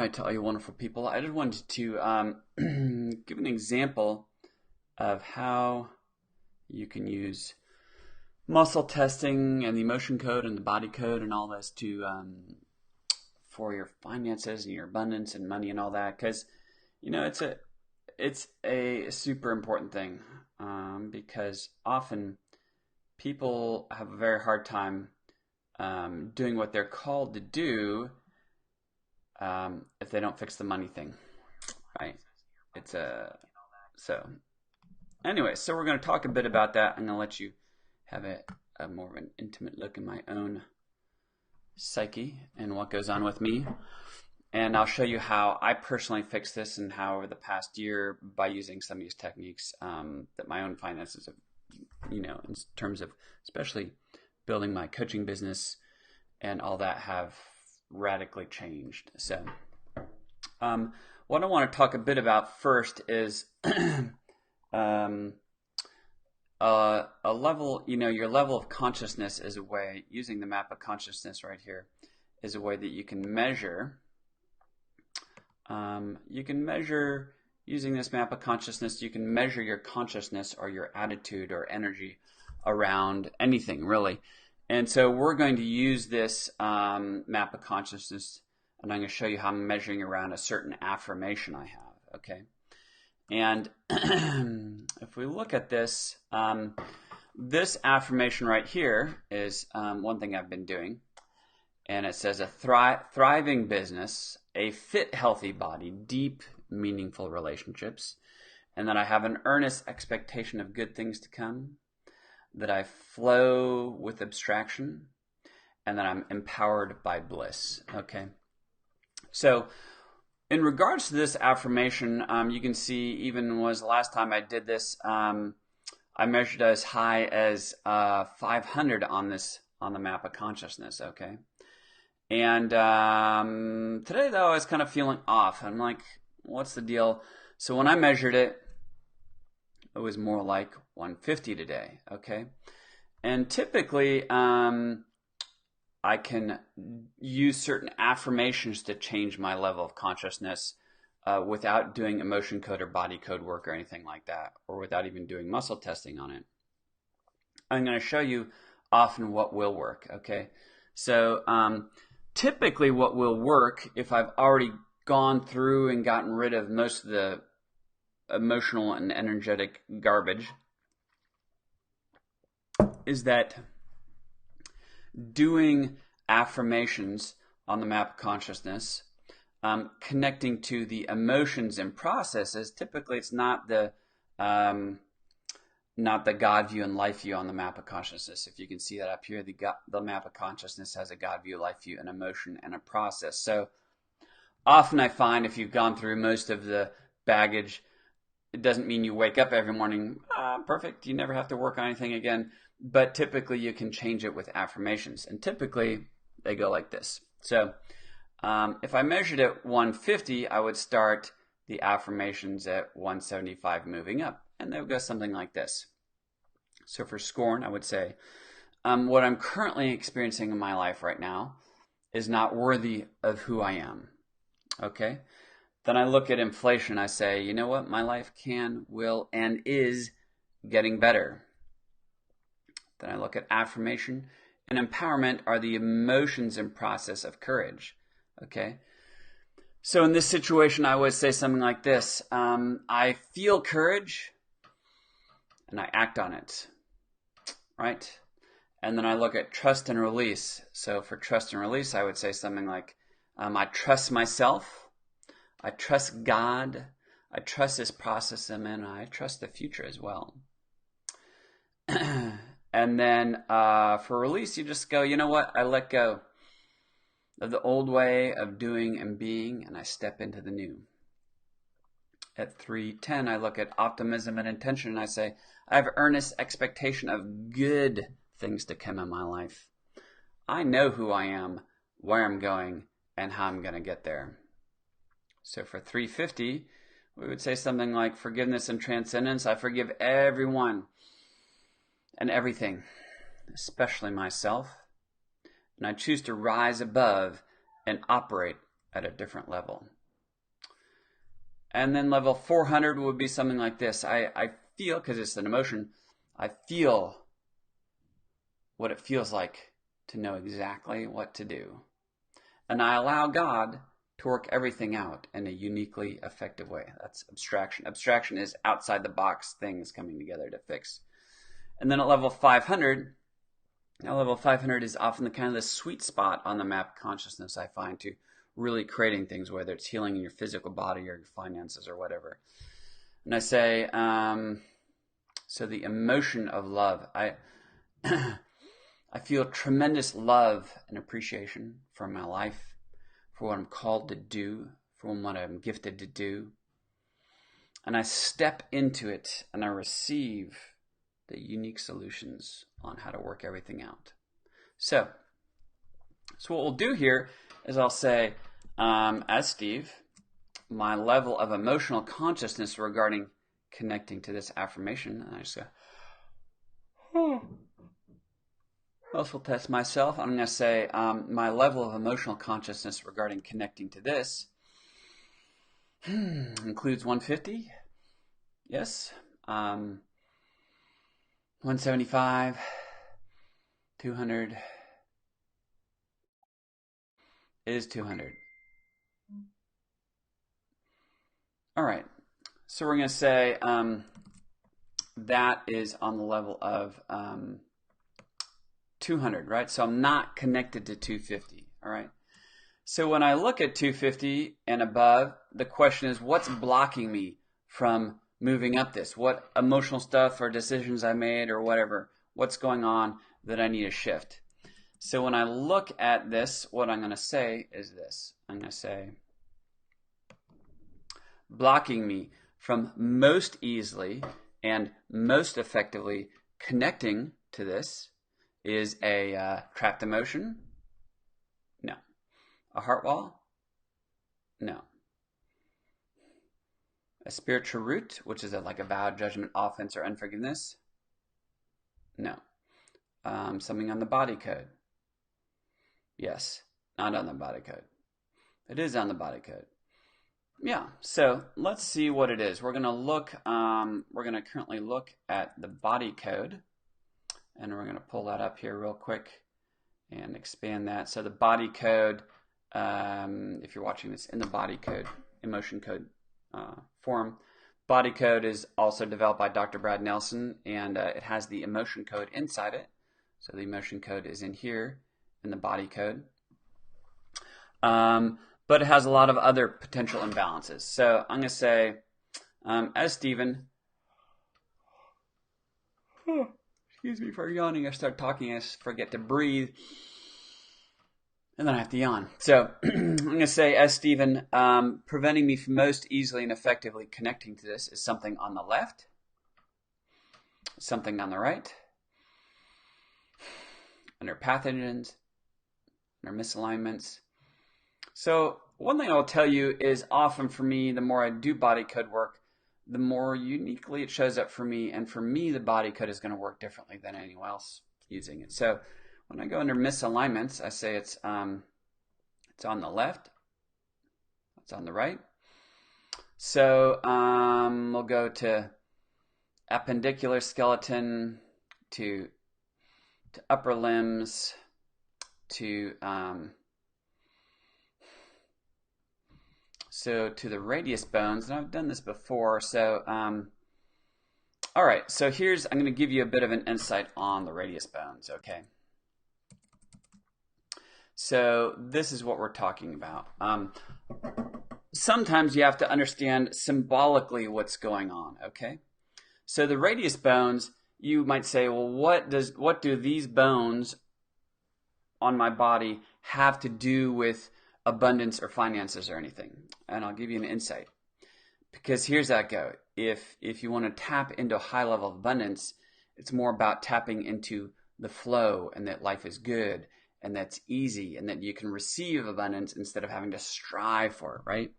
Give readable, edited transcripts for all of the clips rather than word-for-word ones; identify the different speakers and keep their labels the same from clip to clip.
Speaker 1: right, to all you wonderful people. I just wanted to give an example of how you can use muscle testing and the emotion code and the body code and all this to for your finances and your abundance and money and all that. Because it's a super important thing, because often people have a very hard time doing what they're called to do if they don't fix the money thing, right? It's a so anyway. So we're going to talk a bit about that. I'm going to let you have a more of an intimate look in my own psyche and what goes on with me. And I'll show you how I personally fix this and how over the past year, by using some of these techniques, that my own finances have, in terms of especially building my coaching business and all that, have radically changed. So what I want to talk a bit about first is a level, your level of consciousness is a way, using the map of consciousness right here, is a way that you can measure. Using this map of consciousness, you can measure your consciousness or your attitude or energy around anything, really. And so we're going to use this map of consciousness, and I'm going to show you how I'm measuring around a certain affirmation I have, okay? And if we look at this, this affirmation right here is one thing I've been doing. And it says a thriving business, a fit, healthy body, deep, meaningful relationships, and that I have an earnest expectation of good things to come, that I flow with abstraction, and that I'm empowered by bliss. Okay. So in regards to this affirmation, you can see, even was the last time I did this, I measured as high as 500 on the map of consciousness. Okay. And today, though, I was kind of feeling off. I'm like, what's the deal? So when I measured it, it was more like 150 today, okay? And typically, I can use certain affirmations to change my level of consciousness without doing emotion code or body code work or anything like that, or without even doing muscle testing on it. I'm going to show you often what will work, okay? So typically what will work, if I've already gone through and gotten rid of most of the emotional and energetic garbage, is that doing affirmations on the map of consciousness, connecting to the emotions and processes. Typically it's not the God view and life view on the map of consciousness. If you can see that up here, the map of consciousness has a God view, life view, an emotion, and a process. So often I find if you've gone through most of the baggage, it doesn't mean you wake up every morning, perfect, you never have to work on anything again. But typically you can change it with affirmations. And typically they go like this. So if I measured at 150, I would start the affirmations at 175 moving up. And they would go something like this. So for scorn, I would say, what I'm currently experiencing in my life right now is not worthy of who I am. Okay? Then I look at inflation. I say, you know what? My life can, will, and is getting better. Then I look at affirmation and empowerment are the emotions and process of courage. Okay? So in this situation, I would say something like this. I feel courage and I act on it, right? And then I look at trust and release. So for trust and release, I would say something like, I trust myself, I trust God, I trust this process I'm in, and I trust the future as well. And then for release, you just go, you know what? I let go of the old way of doing and being, and I step into the new. At 310, I look at optimism and intention, and I say, I have earnest expectation of good things to come in my life. I know who I am, where I'm going, and how I'm going to get there. So for 350, we would say something like forgiveness and transcendence. I forgive everyone and everything, especially myself. And I choose to rise above and operate at a different level. And then level 400 would be something like this. I feel, because it's an emotion, I feel what it feels like to know exactly what to do. And I allow God to work everything out in a uniquely effective way. That's abstraction. Abstraction is outside the box things coming together to fix. And then at level 500, now level 500 is often the kind of the sweet spot on the map of consciousness, I find, to really creating things, whether it's healing in your physical body or your finances or whatever. And I say, so the emotion of love, I feel tremendous love and appreciation for my life, for what I'm called to do, for what I'm gifted to do. And I step into it and I receive the unique solutions on how to work everything out. So what we'll do here is I'll say, as Steve, my level of emotional consciousness regarding connecting to this affirmation, and I just go, will test myself. I'm going to say my level of emotional consciousness regarding connecting to this includes 150. Yes. 175. 200. It is 200. All right. So we're going to say that is on the level of 200, right? So I'm not connected to 250, all right? So when I look at 250 and above, the question is, what's blocking me from moving up this? What emotional stuff or decisions I made or whatever, what's going on that I need to shift? So when I look at this, what I'm going to say is this. I'm going to say, blocking me from most easily and most effectively connecting to this is a trapped emotion? No. A heart wall? No. A spiritual root, which is like a vow, judgment, offense, or unforgiveness? No. Something on the body code? Yes. Not on the body code. It is on the body code. Yeah, so let's see what it is. We're going to look, we're going to currently look at the body code, and we're going to pull that up here real quick and expand that. So the body code, if you're watching this in the body code, emotion code form, body code is also developed by Dr. Brad Nelson, and it has the emotion code inside it. So the emotion code is in here in the body code. But it has a lot of other potential imbalances. So I'm going to say, as Stephen, excuse me for yawning, I start talking, I forget to breathe, and then I have to yawn. So I'm going to say, as Stephen, preventing me from most easily and effectively connecting to this is something on the left, something on the right, under pathogens, under misalignments. So one thing I'll tell you is often for me, the more I do body code work, the more uniquely it shows up for me. And for me, the body code is going to work differently than anyone else using it. So when I go under misalignments, I say it's on the left. It's on the right. So we'll go to appendicular skeleton, to upper limbs, to so to the radius bones, and I've done this before. So, all right. So I'm going to give you a bit of an insight on the radius bones. Okay. So this is what we're talking about. Sometimes you have to understand symbolically what's going on. Okay. So the radius bones, you might say, well, what do these bones on my body have to do with abundance or finances or anything? And I'll give you an insight, because here's how it goes. If you want to tap into a high level of abundance, it's more about tapping into the flow, and that life is good and that's easy, and that you can receive abundance instead of having to strive for it, right?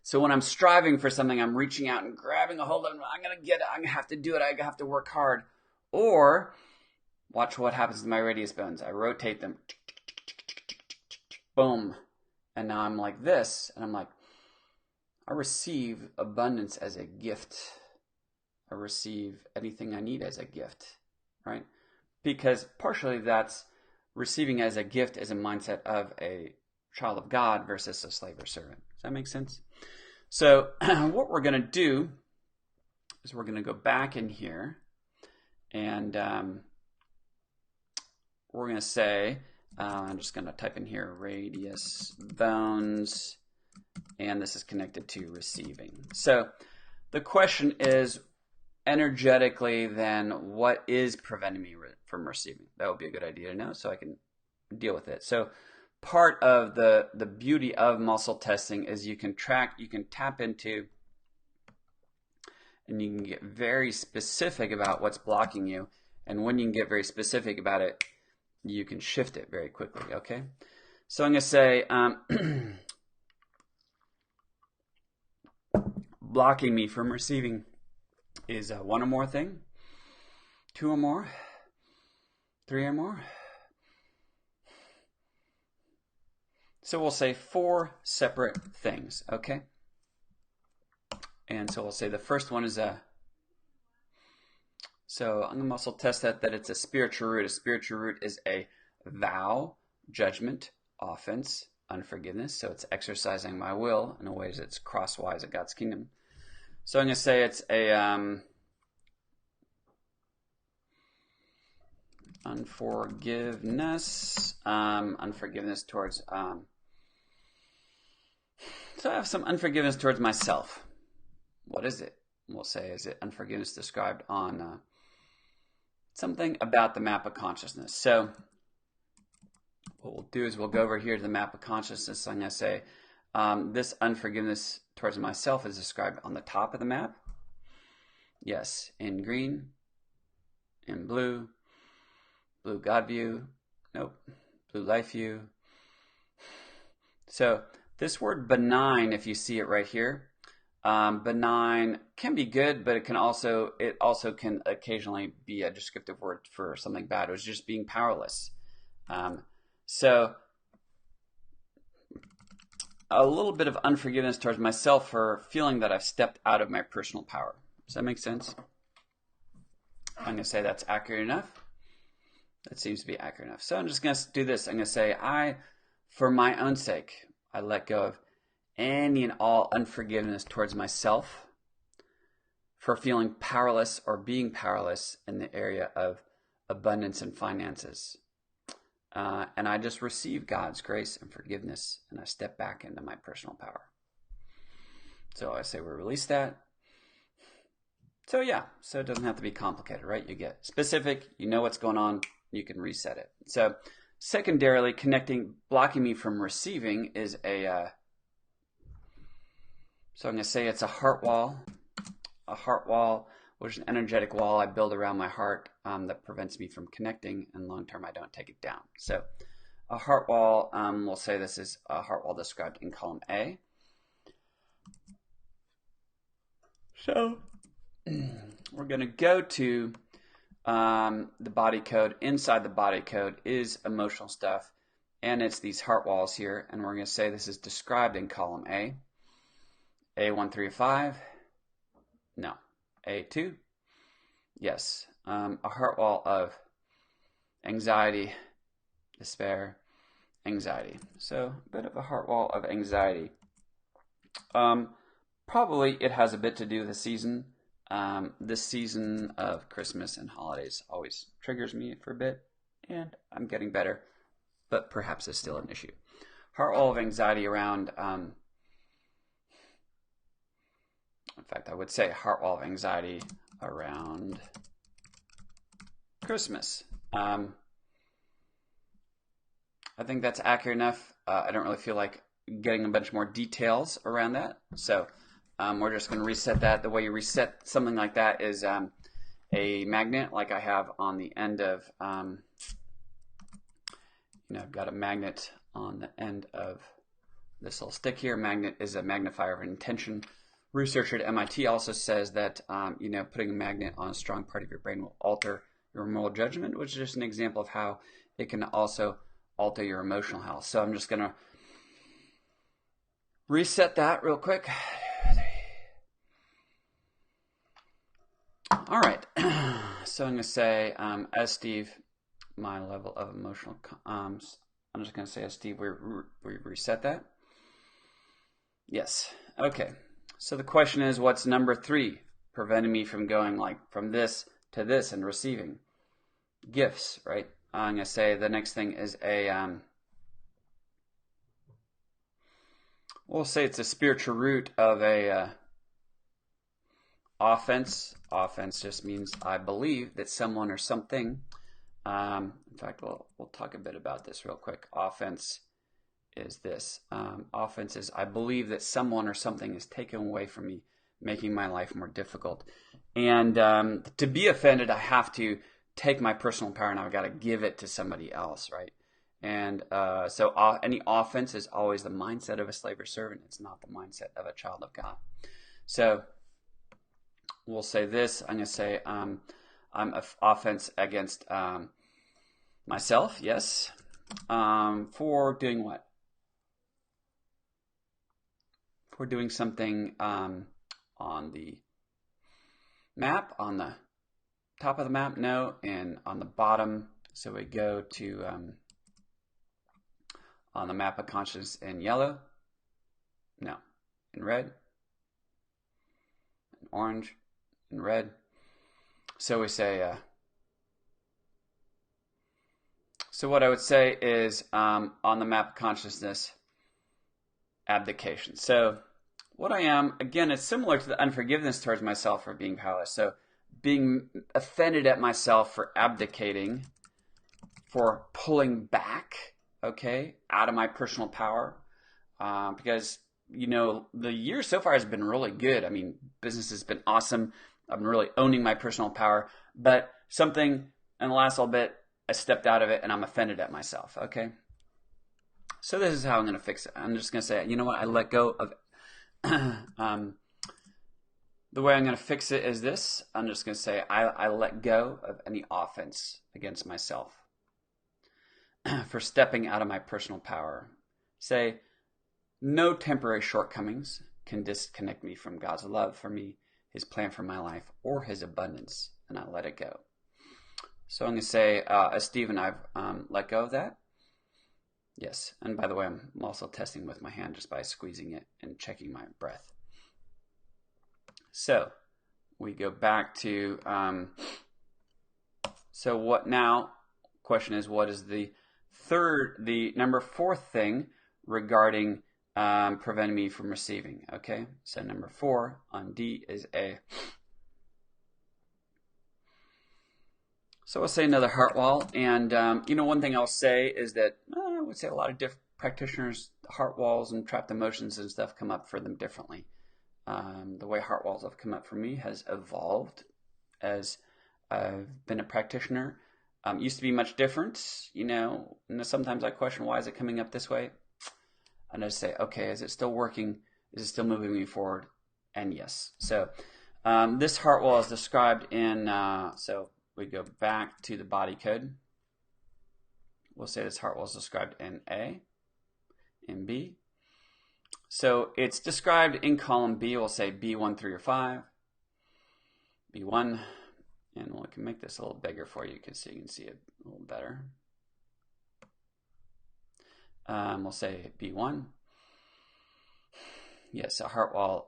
Speaker 1: So when I'm striving for something, I'm reaching out and grabbing a hold of it. I'm going to get it. I'm going to have to do it. I have to work hard. Or watch what happens to my radius bones. I rotate them. Boom. And now I'm like this, and I'm like, I receive abundance as a gift. I receive anything I need as a gift, right? Because partially that's receiving as a gift as a mindset of a child of God versus a slave or servant. Does that make sense? So what we're going to do is we're going to go back in here, and we're going to say, I'm just going to type in here radius bones, and this is connected to receiving. So the question is, energetically, then, what is preventing me from receiving? That would be a good idea to know so I can deal with it. So part of the beauty of muscle testing is you can tap into, and you can get very specific about what's blocking you. And when you can get very specific about it, you can shift it very quickly, okay? So I'm going to say, blocking me from receiving is one or more thing, two or more, three or more. So we'll say 4 separate things, okay? And so we'll say the first one is so I'm going to muscle test that it's a spiritual root. A spiritual root is a vow, judgment, offense, unforgiveness. So it's exercising my will in a way that's crosswise of God's kingdom. So I'm going to say it's a unforgiveness, unforgiveness towards, so I have some unforgiveness towards myself. What is it? We'll say, is it unforgiveness described on something about the map of consciousness? So what we'll do is we'll go over here to the map of consciousness. I'm going to say this unforgiveness towards myself is described on the top of the map. Yes, in green, in blue, blue God view, nope, blue life view. So this word benign, if you see it right here, benign can be good, but it also can occasionally be a descriptive word for something bad. It was just being powerless. So a little bit of unforgiveness towards myself for feeling that I've stepped out of my personal power. Does that make sense? I'm going to say that's accurate enough. That seems to be accurate enough. So I'm just going to do this. I'm going to say, for my own sake, I let go of any and all unforgiveness towards myself for feeling powerless or being powerless in the area of abundance and finances. And I just receive God's grace and forgiveness, and I step back into my personal power. So I say we release that. So yeah, so it doesn't have to be complicated, right? You get specific, you know what's going on, you can reset it. So secondarily, blocking me from receiving is so I'm going to say it's a heart wall. A heart wall, which is an energetic wall I build around my heart that prevents me from connecting, and long term I don't take it down. So a heart wall, we'll say this is a heart wall described in column A. So we're going to go to the body code. Inside the body code is emotional stuff, and it's these heart walls here, and we're going to say this is described in column A. A135, no. A2, yes. A heart wall of anxiety, despair, anxiety. So a bit of a heart wall of anxiety. Probably it has a bit to do with the season. This season of Christmas and holidays always triggers me for a bit, and I'm getting better, but perhaps it's still an issue. Heart wall of anxiety around, in fact, I would say heart wall of anxiety around Christmas. I think that's accurate enough. I don't really feel like getting a bunch more details around that. So we're just going to reset that. The way you reset something like that is a magnet, like I have on the end of, I've got a magnet on the end of this little stick here. Magnet is a magnifier of intention. Researcher at MIT also says that, putting a magnet on a strong part of your brain will alter your moral judgment, which is just an example of how it can also alter your emotional health. So I'm just going to reset that real quick. All right. So I'm going to say, as Steve, my level of emotional, I'm just going to say, as Steve, we reset that. Yes. Okay. So the question is, what's number 3 preventing me from going like from this to this and receiving gifts, right? I'm going to say the next thing is we'll say it's a spiritual root of a offense. Offense just means I believe that someone or something. In fact, we'll talk a bit about this real quick. Offense is this. Offense is I believe that someone or something is taken away from me, making my life more difficult. And to be offended, I have to take my personal power and I've got to give it to somebody else, right? And so any offense is always the mindset of a slave or servant. It's not the mindset of a child of God. So we'll say this. I'm going to say I'm offense against myself, yes. For doing what? For doing something on the map, on the top of the map, no, and on the bottom. So we go to on the map of consciousness in yellow, no, in red, in orange, in red. So we say, so what I would say is on the map of consciousness, abdication. So what I am, again, it's similar to the unforgiveness towards myself for being powerless. So being offended at myself for abdicating, for pulling back, okay, out of my personal power. Because, you know, the year so far has been really good. I mean, business has been awesome. I've been really owning my personal power. But something in the last little bit, I stepped out of it and I'm offended at myself, okay? So this is how I'm going to fix it. I'm just going to say, you know what, I let go of the way I'm going to fix it is this. I'm just going to say I let go of any offense against myself for stepping out of my personal power. Say, no temporary shortcomings can disconnect me from God's love for me, his plan for my life, or his abundance, and I let it go. So I'm going to say, as Stephen, I've let go of that. Yes, and by the way, I'm also testing with my hand just by squeezing it and checking my breath. So we go back to, so what now? Question is, what is the number 4 thing regarding preventing me from receiving? Okay, so number 4 on D is A. So I'll say another heart wall, and you know, one thing I'll say is that I would say a lot of different practitioners, heart walls and trapped emotions and stuff come up for them differently. The way heart walls have come up for me has evolved as I've been a practitioner. Used to be much different, you know, and sometimes I question, why is it coming up this way? And I just say, okay, is it still working? Is it still moving me forward? And yes. So this heart wall is described in, so we go back to the body code. We'll say this heart wall is described in A and B. So it's described in column B. We'll say B1, 3, or 5. B1, and we can make this a little bigger for you so you can see it a little better. We'll say B1. Yes, a heart wall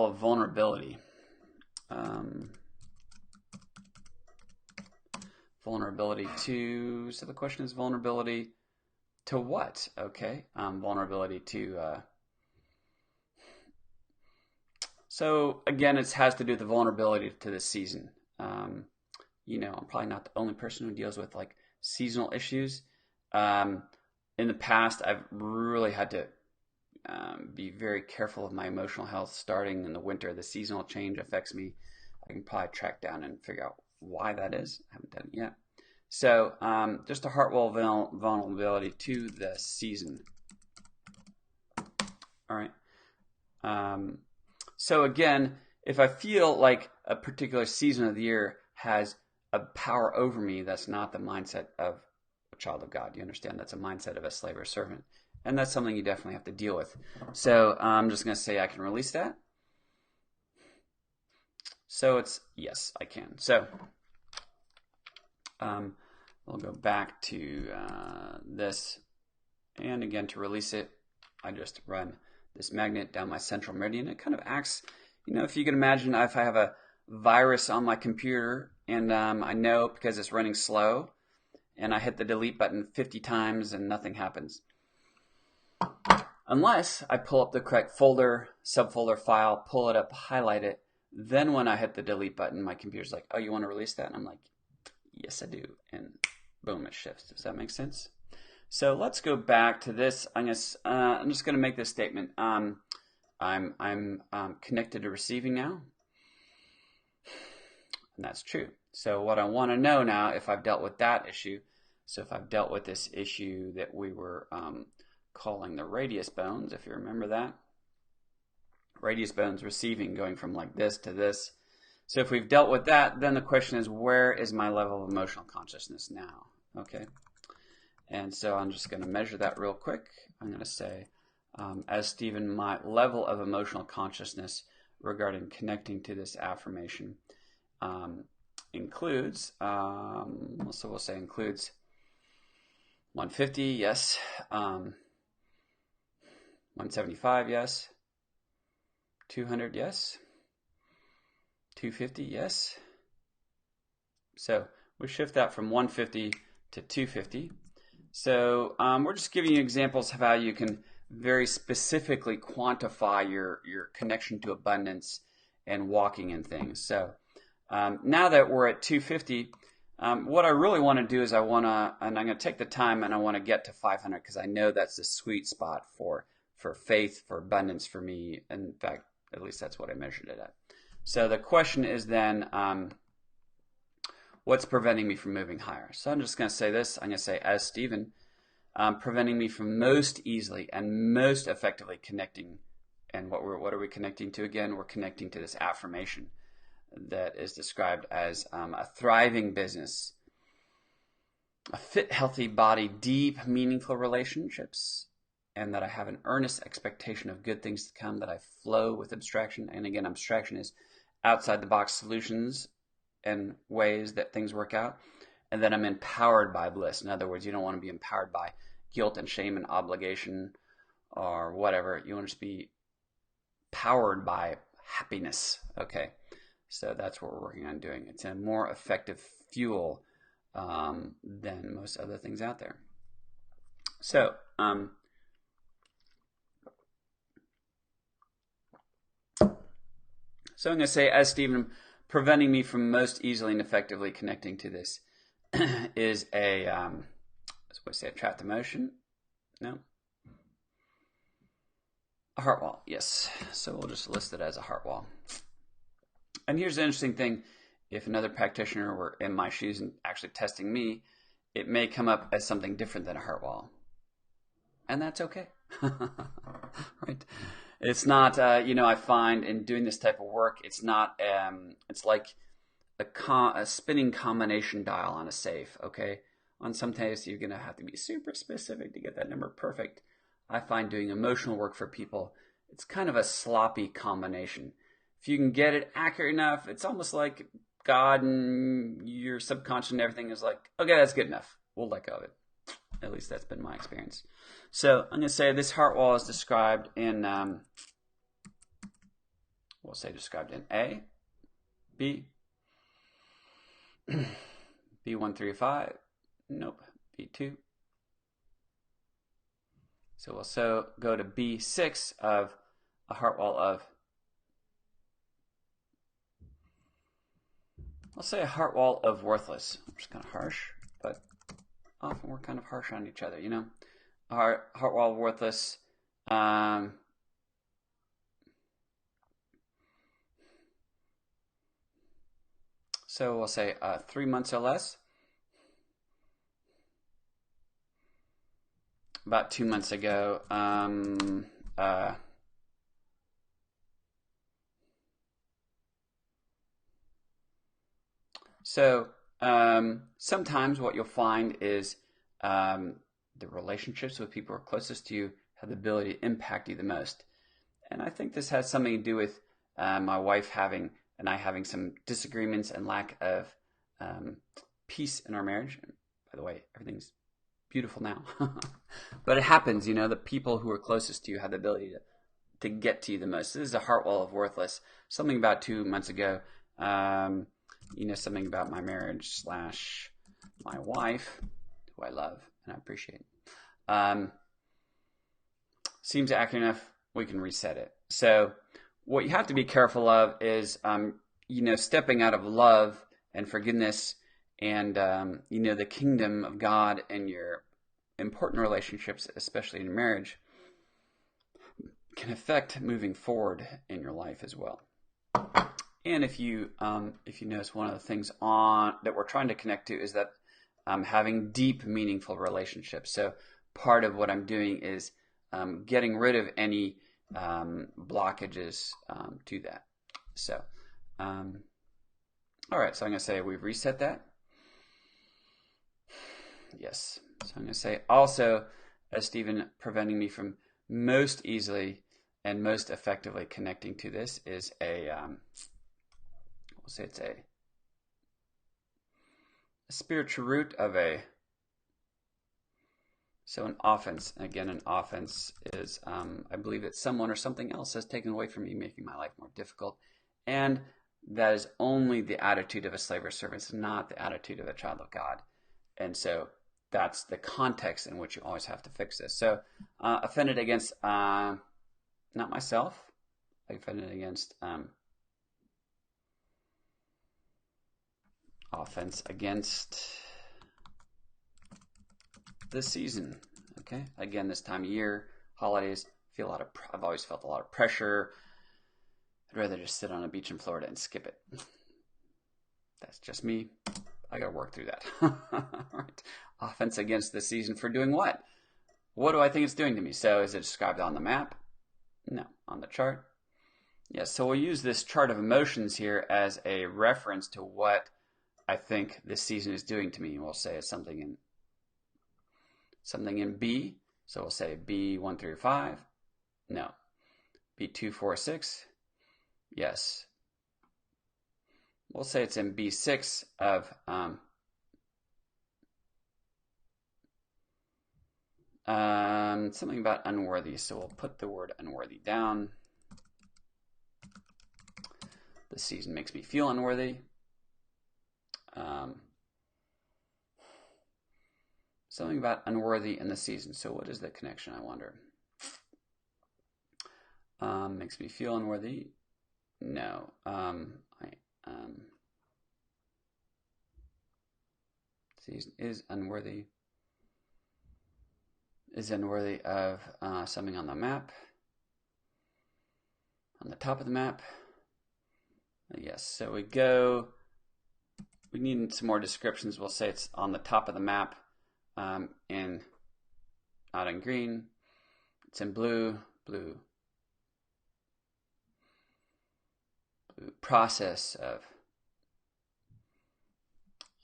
Speaker 1: of vulnerability. Vulnerability to, so the question is vulnerability to what? Okay, vulnerability to, so again, it has to do with the vulnerability to the season. You know, I'm probably not the only person who deals with like seasonal issues. In the past, I've really had to be very careful of my emotional health. Starting in the winter, the seasonal change affects me. I can probably track down and figure out why that is. I haven't done it yet. So just a heart wall vulnerability to the season. All right. So again, if I feel like a particular season of the year has a power over me, that's not the mindset of a child of God. You understand that's a mindset of a slave or servant. And that's something you definitely have to deal with. So I'm just going to say I can release that. So it's yes, I can. So we'll go back to this. And again, to release it, I just run this magnet down my central meridian. It kind of acts, you know, if you can imagine if I have a virus on my computer and I know because it's running slow and I hit the delete button 50 times and nothing happens. Unless I pull up the correct folder, subfolder file, pull it up, highlight it. Then when I hit the delete button, my computer's like, oh, you want to release that? And I'm like, yes, I do. And boom, it shifts. Does that make sense? So let's go back to this. I'm just going to make this statement. I'm connected to receiving now. And that's true. So what I want to know now, if I've dealt with that issue, so if I've dealt with this issue that we were calling the radius bones, if you remember that. Radius bones receiving, going from like this to this. So if we've dealt with that, then the question is, where is my level of emotional consciousness now? Okay. And so I'm just going to measure that real quick. I'm going to say, as Stephen, my level of emotional consciousness regarding connecting to this affirmation includes, so we'll say includes 150, yes. 175, yes. 200, yes. 250, yes. So we shift that from 150 to 250. So we're just giving you examples of how you can very specifically quantify your connection to abundance and walking in things. So now that we're at 250, what I really want to do is and I'm going to take the time and I want to get to 500 because I know that's the sweet spot for faith, for abundance for me. In fact, at least that's what I measured it at. So the question is then, what's preventing me from moving higher? So I'm just going to say this. I'm going to say, as Stephen, preventing me from most easily and most effectively connecting. And what are we connecting to again? We're connecting to this affirmation that is described as a thriving business, a fit, healthy body, deep, meaningful relationships, and that I have an earnest expectation of good things to come, that I flow with abstraction. And again, abstraction is outside the box solutions and ways that things work out. And then I'm empowered by bliss. In other words, you don't want to be empowered by guilt and shame and obligation or whatever. You want to just be powered by happiness. Okay. So that's what we're working on doing. It's a more effective fuel than most other things out there. So, so I'm going to say, as Stephen, preventing me from most easily and effectively connecting to this is a, let's say, a trapped emotion. No. A heart wall, yes. So we'll just list it as a heart wall. And here's the interesting thing. If another practitioner were in my shoes and actually testing me, it may come up as something different than a heart wall. And that's okay. Right? It's not, I find in doing this type of work, it's not, it's like a spinning combination dial on a safe, okay? On some days, you're going to have to be super specific to get that number perfect. I find doing emotional work for people, it's kind of a sloppy combination. If you can get it accurate enough, it's almost like God and your subconscious and everything is like, okay, that's good enough. We'll let go of it. At least that's been my experience. So I'm going to say this heart wall is described in, we'll say described in A, B, B135, nope, B2. So we'll go to B6 of a heart wall of, I'll say a heart wall of worthless. Which is kind of harsh, but often we're kind of harsh on each other, Heart wall of worthless. So we'll say 3 months or less. About 2 months ago, so sometimes what you'll find is the relationships with people who are closest to you have the ability to impact you the most. And I think this has something to do with my wife and I having some disagreements and lack of peace in our marriage. By the way, everything's beautiful now. But it happens, the people who are closest to you have the ability to get to you the most. This is a heart wall of worthless. Something about 2 months ago, something about my marriage / my wife, who I love and I appreciate. Seems accurate enough, we can reset it. So what you have to be careful of is, stepping out of love and forgiveness and, the kingdom of God and your important relationships, especially in marriage, can affect moving forward in your life as well. And if you notice, one of the things that we're trying to connect to is that having deep, meaningful relationships. So part of what I'm doing is getting rid of any blockages to that. So, all right. So I'm going to say we've reset that. Yes. So I'm going to say also, as Stephen, preventing me from most easily and most effectively connecting to this is we'll say it's a spiritual root of so an offense. Again, an offense is, I believe that someone or something else has taken away from me, making my life more difficult. And that is only the attitude of a slave or servant. It's not the attitude of a child of God. And so that's the context in which you always have to fix this. So offended against, not myself, I offended against offense against this season. Okay, again, this time of year, holidays, I've always felt a lot of pressure. I'd rather just sit on a beach in Florida and skip it. That's just me. I gotta work through that. Right. Offense against this season for doing what? What do I think it's doing to me? So is it described on the map? No. On the chart? Yes. So we'll use this chart of emotions here as a reference to what I think this season is doing to me. We'll say it's something in B. So we'll say B 1 through 5. No. B 2, 4, 6. Yes. We'll say it's in B6 of something about unworthy. So we'll put the word unworthy down. This season makes me feel unworthy. Something about unworthy in the season. So what is the connection, I wonder? Makes me feel unworthy. No. Season is unworthy. Is unworthy of something on the map. On the top of the map. Yes, so we need some more descriptions. We'll say it's on the top of the map, not in green. It's in blue process of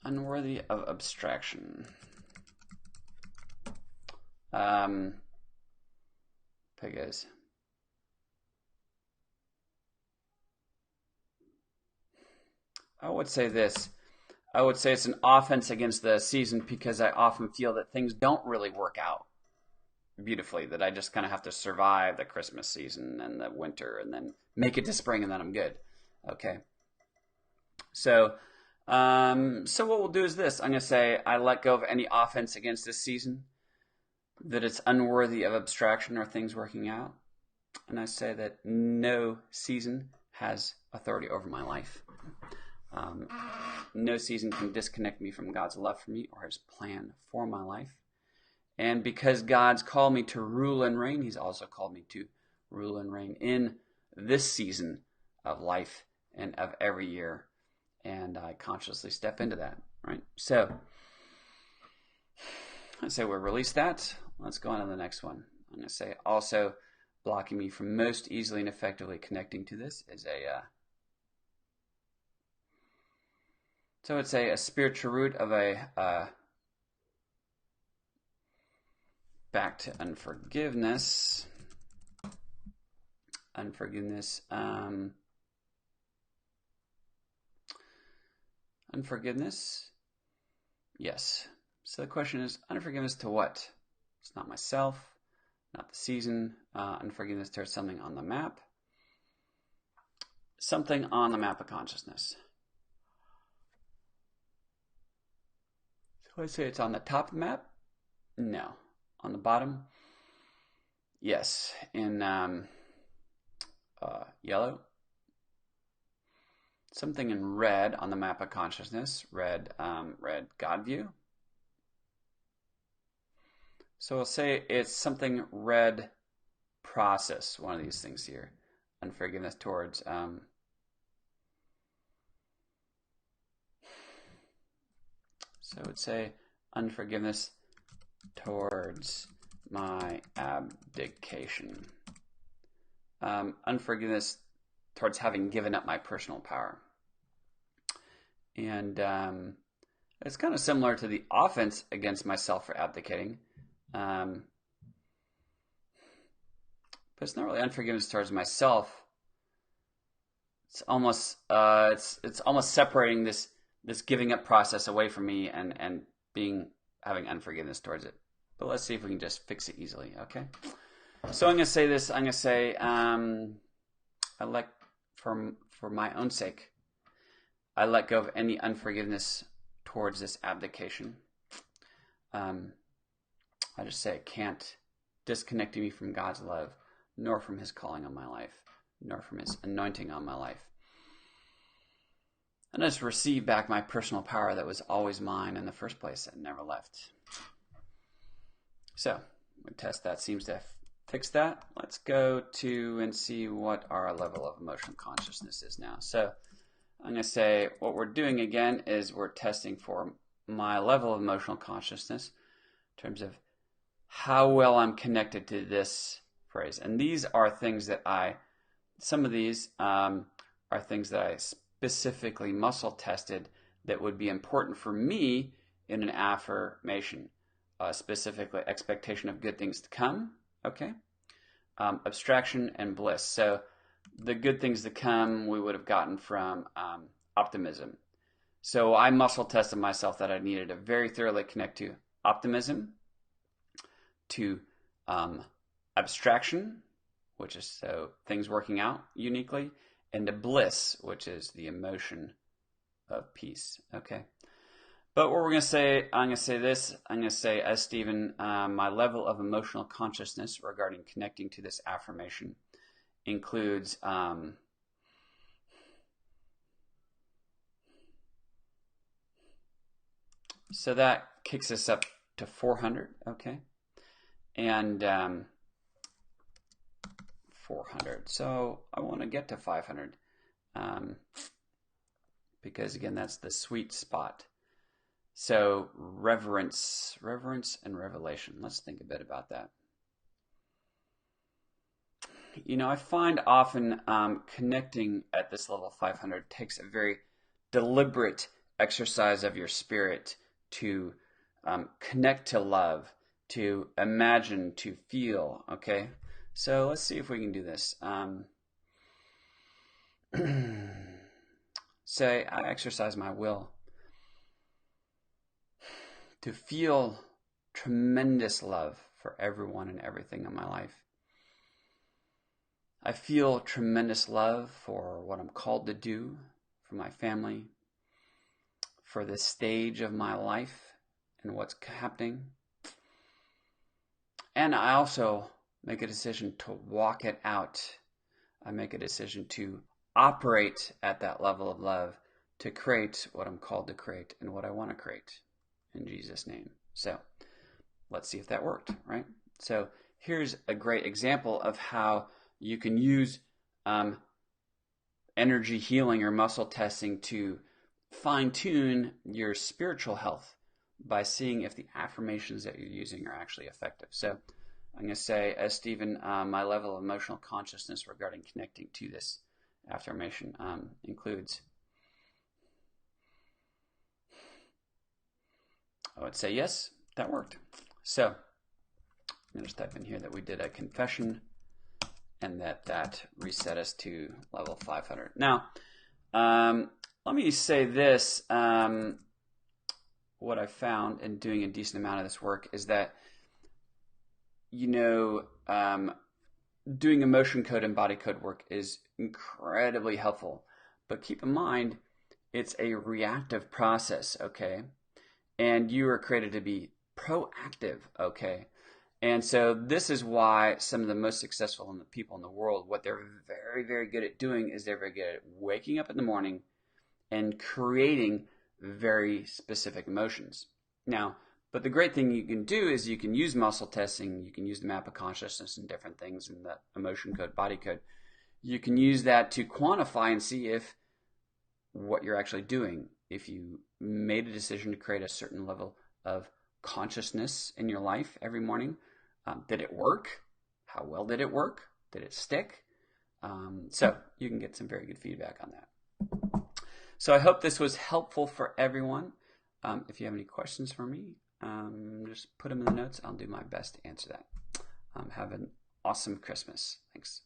Speaker 1: unworthy of abstraction. Because I would say this. I would say it's an offense against the season because I often feel that things don't really work out beautifully, that I just kind of have to survive the Christmas season and the winter and then make it to spring and then I'm good. Okay. So what we'll do is this. I'm going to say I let go of any offense against this season, that it's unworthy of abstraction or things working out. And I say that no season has authority over my life. No season can disconnect me from God's love for me or his plan for my life. And because God's called me to rule and reign, he's also called me to rule and reign in this season of life and of every year. And I consciously step into that, right? So I say we'll release that. Let's go on to the next one. I'm going to say also blocking me from most easily and effectively connecting to this is so it's a spiritual root of back to unforgiveness. Unforgiveness. Unforgiveness. Yes. So the question is, unforgiveness to what? It's not myself, not the season. Unforgiveness towards something on the map. Something on the map of consciousness. So let's say it's on the top map. No. On the bottom? Yes. In yellow. Something in red on the map of consciousness. Red God view. So we'll say it's something red process. One of these things here. Unforgiveness towards so I would say unforgiveness towards my abdication. Unforgiveness towards having given up my personal power. And it's kind of similar to the offense against myself for abdicating. But it's not really unforgiveness towards myself. It's almost it's almost separating this giving up process away from me and having unforgiveness towards it. But let's see if we can just fix it easily, okay? So I'm going to say this. I'm going to say, I let, for my own sake, I let go of any unforgiveness towards this abdication. I just say it can't disconnect me from God's love, nor from his calling on my life, nor from his anointing on my life. And I just receive back my personal power that was always mine in the first place and never left. So we test that. Seems to fix that. Let's go to and see what our level of emotional consciousness is now. So I'm going to say what we're doing again is we're testing for my level of emotional consciousness in terms of how well I'm connected to this phrase. And these are things that some of these are things that I specifically muscle tested that would be important for me in an affirmation. Specifically, expectation of good things to come, okay? Abstraction and bliss. So the good things to come we would have gotten from optimism. So I muscle tested myself that I needed to very thoroughly connect to optimism, to abstraction, which is so things working out uniquely, and to bliss, which is the emotion of peace, okay? But what we're going to say, I'm going to say this, I'm going to say, as Stephen, my level of emotional consciousness regarding connecting to this affirmation includes so that kicks us up to 400, okay? And 400. So I want to get to 500 because, again, that's the sweet spot. So reverence and revelation. Let's think a bit about that. You know, I find often connecting at this level 500 takes a very deliberate exercise of your spirit to connect to love, to imagine, to feel, okay? So let's see if we can do this. Say I exercise my will to feel tremendous love for everyone and everything in my life. I feel tremendous love for what I'm called to do, for my family, for this stage of my life and what's happening. And I also make a decision to walk it out. I make a decision to operate at that level of love, to create what I'm called to create and what I want to create. In Jesus' name. So let's see if that worked, right? So here's a great example of how you can use energy healing or muscle testing to fine-tune your spiritual health by seeing if the affirmations that you're using are actually effective. So I'm going to say, as Stephen, my level of emotional consciousness regarding connecting to this affirmation includes, I would say yes, that worked. So just type in here that we did a confession and that reset us to level 500. Now, let me say this. What I found in doing a decent amount of this work is that, doing emotion code and body code work is incredibly helpful. But keep in mind, it's a reactive process, okay? And you are created to be proactive, okay? And so this is why some of the most successful people in the world, what they're very, very good at doing is they're very good at waking up in the morning and creating very specific emotions. Now, but the great thing you can do is you can use muscle testing, you can use the map of consciousness and different things in the emotion code, body code. You can use that to quantify and see if what you're actually doing, if you made a decision to create a certain level of consciousness in your life every morning, did it work? How well did it work? Did it stick? So you can get some very good feedback on that. So I hope this was helpful for everyone. If you have any questions for me, just put them in the notes. I'll do my best to answer that. Have an awesome Christmas. Thanks.